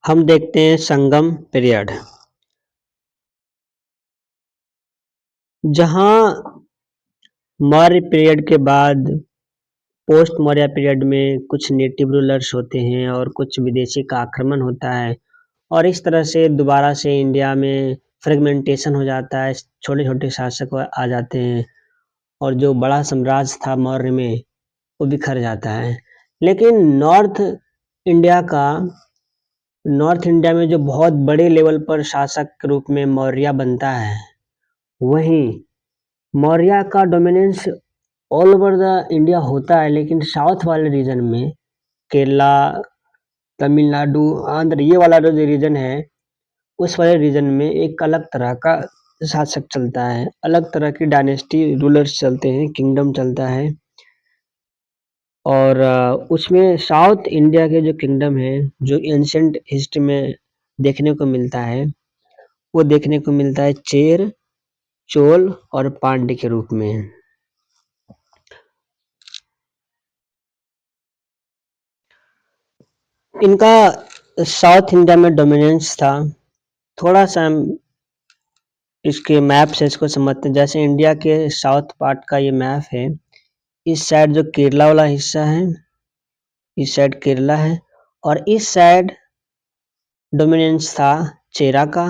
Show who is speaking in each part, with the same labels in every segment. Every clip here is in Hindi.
Speaker 1: हम देखते हैं संगम पीरियड, जहाँ मौर्य पीरियड के बाद पोस्ट मौर्य पीरियड में कुछ नेटिव रूलर्स होते हैं और कुछ विदेशी का आक्रमण होता है और इस तरह से दोबारा से इंडिया में फ्रेगमेंटेशन हो जाता है, छोटे-छोटे शासक आ जाते हैं और जो बड़ा साम्राज्य था मौर्य में वो बिखर जाता है। लेकिन इंडिया का नॉर्थ इंडिया में जो बहुत बड़े लेवल पर शासक के रूप में मौर्य बनता है, वहीं मौर्य का dominance all over the India होता है, लेकिन साउथ वाले रीजन में केरला, तमिलनाडु, आंध्र ये वाला जो रीजन है, उस वाले रीजन में एक अलग तरह का शासक चलता है, अलग तरह की डायनेस्टी रूलर्स चलते हैं, किंगडम चलता है। और उसमें साउथ इंडिया के जो किंगडम है, जो एंशिएंट हिस्ट्री में देखने को मिलता है, वो देखने को मिलता है चेर, चोल और पांड्य के रूप में। इनका साउथ इंडिया में डोमिनेंस था। थोड़ा सा हम इसके मैप से इसको समझते हैं। जैसे इंडिया के साउथ पार्ट का ये मैप है, इस साइड जो केरला वाला हिस्सा है, इस साइड केरला है और इस साइड डोमिनेंस था चेरा का।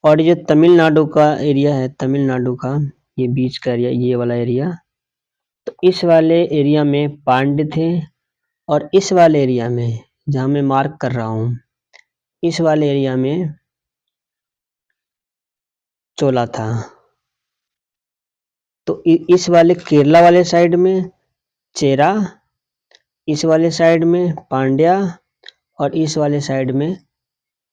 Speaker 1: और ये तमिलनाडु का एरिया है, तमिलनाडु का ये बीच का एरिया, ये वाला एरिया, तो इस वाले एरिया में पांड्य थे और इस वाले एरिया में जहाँ मैं मार्क कर रहा हूँ, इस वाले एरिया में चोला था। तो इस वाले केरला वाले साइड में चेरा, इस वाले साइड में पांड्या और इस वाले साइड में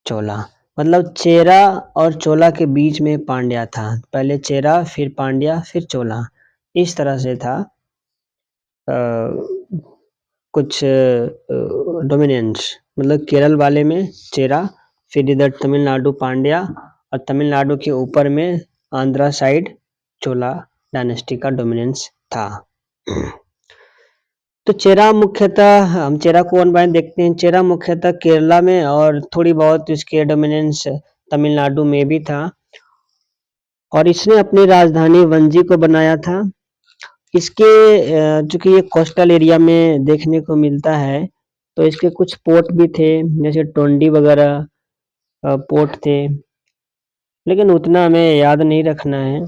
Speaker 1: चोला। मतलब चेरा और चोला के बीच में पांड्या था। पहले चेरा, फिर पांड्या, फिर चोला। इस तरह से था कुछ डोमिनेंस। मतलब केरल वाले में चेरा, फिर इधर तमिलनाडु पांड्या और तमिलनाडु के ऊपर में आंध्रा साइड चोला डायनेस्टी का डोमिनेंस था। तो चेरा मुख्यतः हम चेरा को वन बाय देखते हैं। चेरा मुख्यतः केरला में और थोड़ी बहुत इसके डोमिनेंस तमिलनाडु में भी था और इसने अपनी राजधानी वंजी को बनाया था। इसके चूंकि ये कोस्टल एरिया में देखने को मिलता है, तो इसके कुछ पोर्ट भी थे, जैसे टोंडी वगैरह पोर्ट थे, लेकिन उतना हमें याद नहीं रखना है।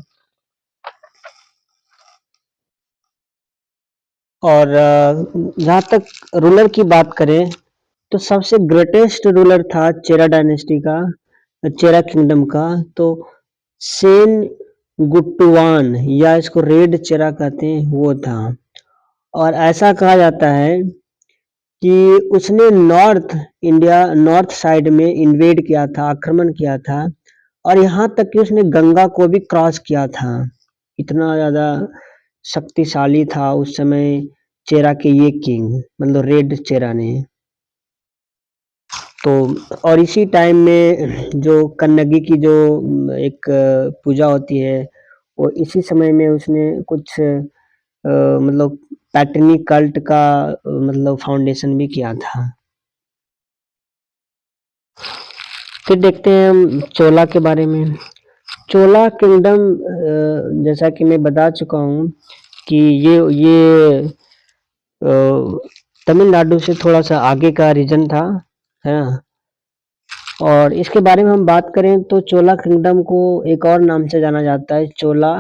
Speaker 1: और जहाँ तक रूलर की बात करें, तो सबसे ग्रेटेस्ट रूलर था चेरा डायनेस्टी का, चेरा किंगडम का, तो सेन गुट्टुवान या इसको रेड चेरा कहते हैं, वो था। और ऐसा कहा जाता है कि उसने नॉर्थ साइड में इन्वेड किया था, आक्रमण किया था और यहाँ तक कि उसने गंगा को भी क्रॉस किया था। इतना ज़्यादा शक्तिशाली था उस समय चेरा के ये किंग, मतलब रेड चेरा ने। तो और इसी टाइम में जो कन्नगी की जो एक पूजा होती है, वो इसी समय में उसने कुछ मतलब पैटर्नी कल्ट का मतलब फाउंडेशन भी किया था। फिर देखते हैं हम चोला के बारे में। चोला किंगडम जैसा कि मैं बता चुका हूँ कि ये तमिलनाडु से थोड़ा सा आगे का रीजन था, है ना। और इसके बारे में हम बात करें तो चोला किंगडम को एक और नाम से जाना जाता है, चोला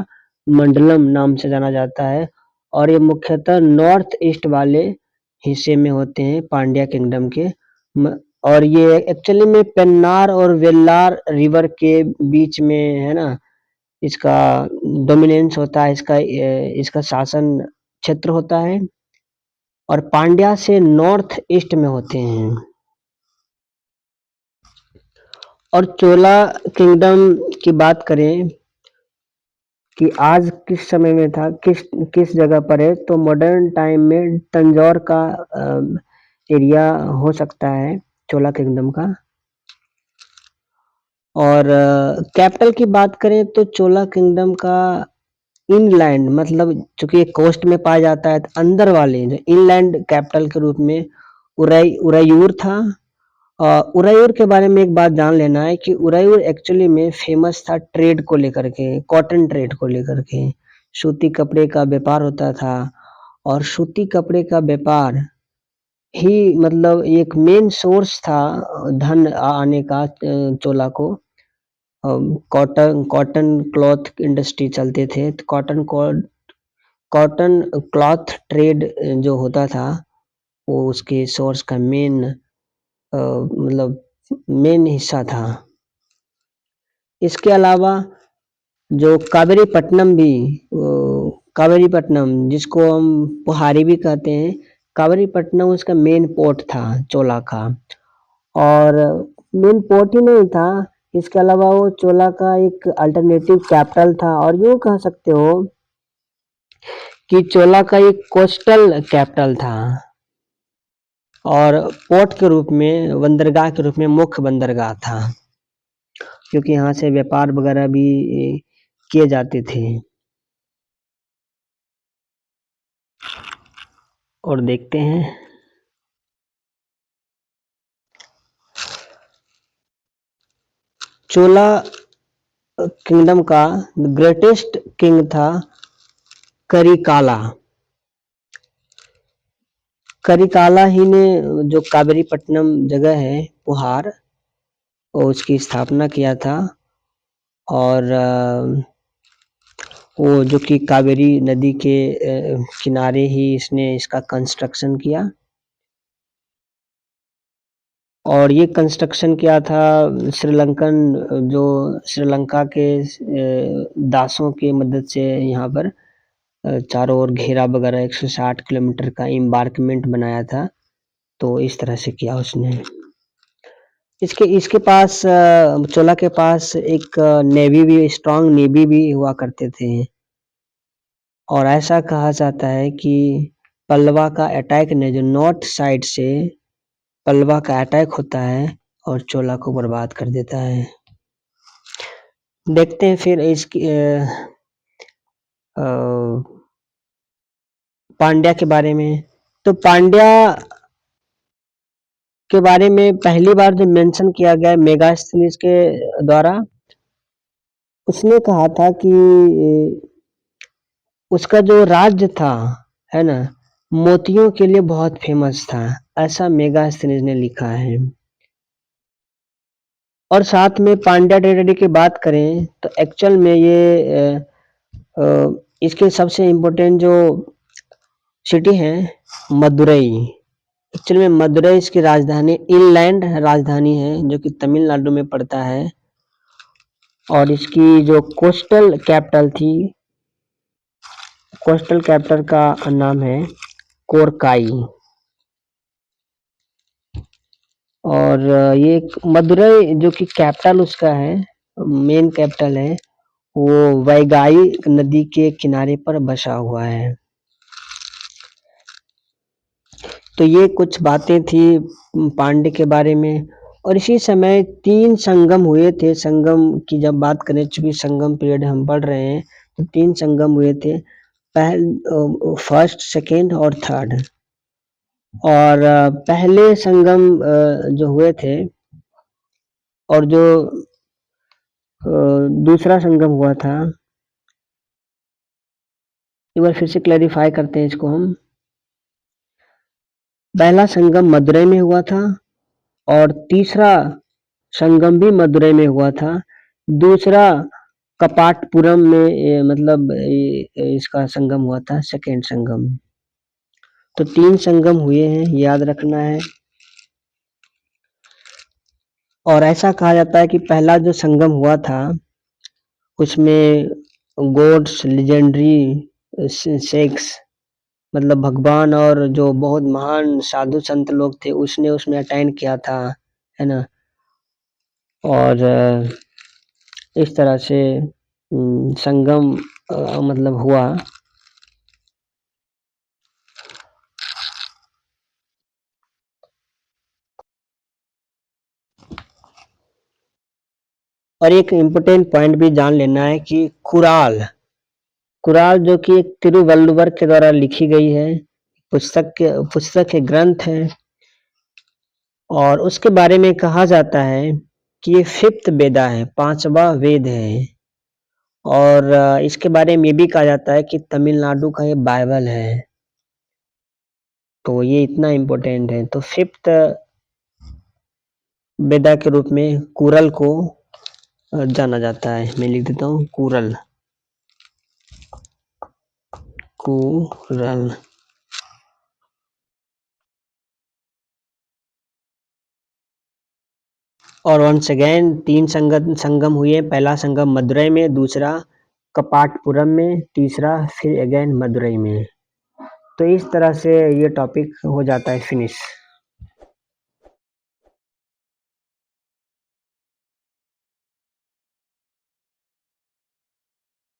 Speaker 1: मंडलम नाम से जाना जाता है और ये मुख्यतः नॉर्थ ईस्ट वाले हिस्से में होते हैं पांड्या किंगडम के। और ये एक्चुअली में पेन्नार और वेल्लार रिवर के बीच में, है ना, इसका डोमिनेंस होता है, इसका शासन क्षेत्र होता है और पांड्या से नॉर्थ ईस्ट में होते हैं। और चोला किंगडम की बात करें कि आज किस समय में था, किस जगह पर है, तो मॉडर्न टाइम में तंजौर का एरिया हो सकता है चोला किंगडम का। और कैपिटल की बात करें तो चोला किंगडम का इनलैंड, मतलब चूंकि कोस्ट में पाया जाता है, तो अंदर वाले जो इनलैंड कैपिटल के रूप में उरैयूर था उरायूर के बारे में एक बात जान लेना है कि उरायूर एक्चुअली में फेमस था ट्रेड को लेकर के, कॉटन ट्रेड को लेकर के। सूती कपड़े का व्यापार होता था और सूती कपड़े का व्यापार ही मतलब एक मेन सोर्स था धन आने का चोला को। कॉटन कॉटन क्लॉथ इंडस्ट्री चलते थे, तो कॉटन क्लॉथ ट्रेड जो होता था वो उसके सोर्स का मेन मतलब मेन हिस्सा था। इसके अलावा जो कावेरीपट्टनम भी कावेरीपट्टनम जिसको हम पोहारी भी कहते हैं, कावेरीपट्टनम उसका मेन पोर्ट था चोला का। और मेन पोर्ट ही नहीं था, इसके अलावा वो चोला का एक अल्टरनेटिव कैपिटल था और यूँ कह सकते हो कि चोला का एक कोस्टल कैपिटल था और पोर्ट के रूप में, बंदरगाह के रूप में मुख्य बंदरगाह था, क्योंकि यहाँ से व्यापार वगैरह भी किए जाते थे। और देखते हैं चोला किंगडम का ग्रेटेस्ट किंग था करिकाला। करिकाला ही ने जो कावेरीपट्टनम जगह है पुहार, और उसकी स्थापना किया था। और वो जो कि कावेरी नदी के किनारे ही इसने इसका कंस्ट्रक्शन किया। और ये कंस्ट्रक्शन किया था श्रीलंकन जो श्रीलंका के दासों की मदद से। यहाँ पर चारों ओर घेरा वगैरह 160 किलोमीटर का एम्बार्कमेंट बनाया था, तो इस तरह से किया उसने। इसके इसके पास चोला के पास एक नेवी भी, स्ट्रांग नेवी भी हुआ करते थे। और ऐसा कहा जाता है कि पल्लवा का अटैक ने जो नॉर्थ साइड से पल्लवा का अटैक होता है और चोला को बर्बाद कर देता है। देखते हैं फिर इसकी पांड्या के बारे में। तो पांड्या के बारे में पहली बार जब मेंशन किया गया मेगास्थनीज के द्वारा, उसने कहा था कि उसका जो राज्य था, है ना, मोतियों के लिए बहुत फेमस था, ऐसा मेगास्थनीज ने लिखा है। और साथ में पांड्या टेरिटरी की बात करें तो एक्चुअल में ये इसके सबसे इम्पोर्टेंट जो सिटी है मदुरई। एक्चुअल में मदुरई इसकी राजधानी, इनलैंड राजधानी है जो कि तमिलनाडु में पड़ता है। और इसकी जो कोस्टल कैपिटल थी, कोस्टल कैपिटल का नाम है कोरकाई। और ये मदुरई जो कि कैपिटल उसका है, मेन कैपिटल है, वो वैगाई नदी के किनारे पर बसा हुआ है। तो ये कुछ बातें थी पांड्य के बारे में। और इसी समय 3 संगम हुए थे। संगम की जब बात करें, चूंकि संगम पीरियड हम पढ़ रहे हैं, तो 3 संगम हुए थे, फर्स्ट, सेकेंड और थर्ड। और पहले संगम जो हुए थे और जो दूसरा संगम हुआ था, एक बार फिर से क्लैरिफाई करते हैं इसको हम। पहला संगम मदुरई में हुआ था और तीसरा संगम भी मदुरई में हुआ था। दूसरा कपाटपुरम में मतलब इसका संगम हुआ था, सेकेंड संगम। तो 3 संगम हुए हैं, याद रखना है। और ऐसा कहा जाता है कि पहला जो संगम हुआ था उसमें गॉड्स, लेजेंडरी सेक्स, मतलब भगवान और जो बहुत महान साधु संत लोग थे, उसने उसमें अटेंड किया था, है ना। और इस तरह से संगम मतलब हुआ। और एक इम्पोर्टेंट पॉइंट भी जान लेना है कि कुराल कुराल जो कि एक तिरुवल्लुवर के द्वारा लिखी गई है, पुस्तक के ग्रंथ है। और उसके बारे में कहा जाता है कि ये 5th वेदा है, 5वाँ वेद है और इसके बारे में ये भी कहा जाता है कि तमिलनाडु का ये बाइबल है। तो ये इतना इम्पोर्टेंट है। तो 5th वेदा के रूप में कुरल को जाना जाता है। मैं लिख देता हूँ कुरल, कुरल। और वंस अगेन 3 संगम हुए। पहला संगम मदुरई में, दूसरा कपाटपुरम में, तीसरा फिर अगेन मदुरई में। तो इस तरह से ये टॉपिक हो जाता है फिनिश।